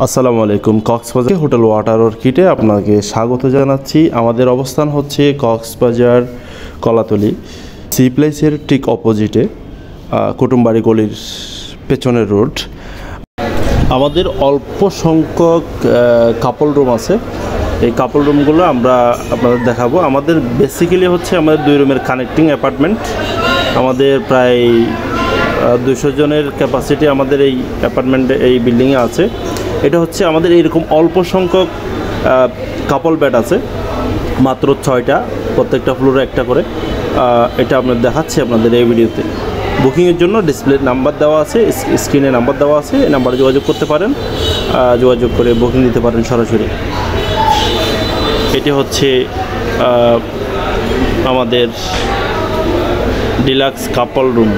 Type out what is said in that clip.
আসসালামু আলাইকুম। Cox's Bazar hotel water অর্কিডে আপনাকে স্বাগত জানাচ্ছি। আমাদের অবস্থান হচ্ছে কক্সবাজার কলাতলি সি প্লেসের ঠিক অপোজিটে, কুটুমবাড়ি গলির পেছনের রোড। আমাদের অল্প সংখ্যক কাপল রুম আছে। এই কাপল রুমগুলো আমরা আপনাদের দেখাবো। আমাদের বেসিক্যালি হচ্ছে আমাদের 2 রুমের কানেক্টিং অ্যাপার্টমেন্ট। আমাদের প্রায় 200 জনের ক্যাপাসিটি আমাদের এই অ্যাপার্টমেন্টে, এই বিল্ডিংয়ে আছে। এটা হচ্ছে আমাদের এইরকম অল্প সংখ্যক কাপল বেড আছে, মাত্র 6টা, প্রত্যেকটা ফ্লোরে একটা করে। এটা আপনাদের দেখাচ্ছি আপনাদের এই ভিডিওতে। বুকিংয়ের জন্য ডিসপ্লে নাম্বার দেওয়া আছে, স্ক্রিনে নাম্বার দেওয়া আছে, এই নাম্বারে যোগাযোগ করতে পারেন, যোগাযোগ করে বুকিং দিতে পারেন সরাসরি। এটি হচ্ছে আমাদের ডিলাক্স কাপল রুম।